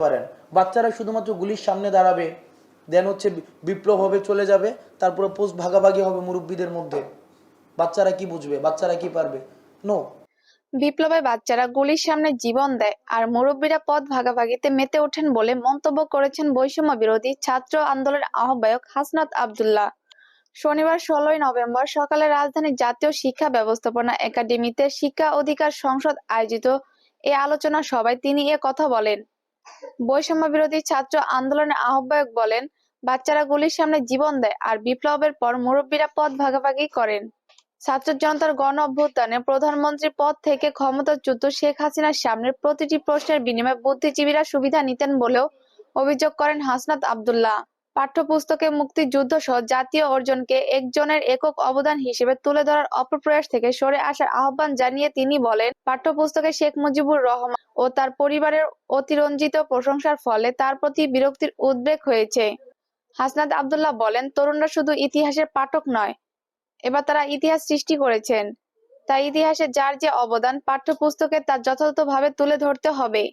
পারেন। বাচ্চারা শুধুমাত্র গুলির সামনে দাঁড়াবে, দেন হচ্ছে বিপ্লব হবে, চলে যাবে, তারপরে পোস্ট ভাগাভাগি হবে মুরব্বীদের মধ্যে। বাচ্চারা কি বুঝবে? বাচ্চারা কি পারবে? নো। বিপ্লবে বাচ্চারা গুলির সামনে জীবন দেয় আর মুরব্বীরা পদ ভাগাভাগিতে মেতে ওঠেন বলে মন্তব্য করেছেন বৈষম্য বিরোধী ছাত্র আন্দোলনের আহ্বায়ক হাসনাত আব্দুল্লাহ। শনিবার 16ই নভেম্বর সকালে রাজধানীর জাতীয় শিক্ষা ব্যবস্থাপনা একাডেমিতে শিক্ষা অধিকার সংসদ আয়োজিত এ আলোচনা সভায় তিনি এ কথা বলেন। বৈষম্য বিরোধী ছাত্র আন্দোলনের আহ্বায়ক বলেন, বাচ্চারা গুলির সামনে জীবন দেয় আর বিপ্লবের পর মুরব্বীরা পদ ভাগাভাগি করেন। ছাত্র জনতার গণ অভ্যুত্থানে প্রধানমন্ত্রী পদ থেকে ক্ষমতাচ্যুত শেখ হাসিনার সামনে প্রতিটি প্রশ্নের বিনিময়ে বুদ্ধিজীবীরা সুবিধা নিতেন বলেও অভিযোগ করেন হাসনাত আব্দুল্লাহ। পাঠ্যপুস্তকে মুক্তিযুদ্ধ সহ জাতীয় অর্জনকে একজনের একক অবদান হিসেবে তুলে ধরার অপপ্রয়াস থেকে সরে আসার আহ্বান জানিয়ে তিনি বলেন, পাঠ্যপুস্তকে শেখ মুজিবুর রহমান ও তার পরিবারের অতিরঞ্জিত প্রশংসার ফলে তার প্রতি বিরক্তির উদ্রেক হয়েছে। হাসনাত আব্দুল্লাহ বলেন, তরুণরা শুধু ইতিহাসের পাঠক নয়, এবার তারা ইতিহাস সৃষ্টি করেছেন। তাই ইতিহাসে যার যে অবদান পাঠ্যপুস্তকে তা যথাযথভাবে তুলে ধরতে হবে।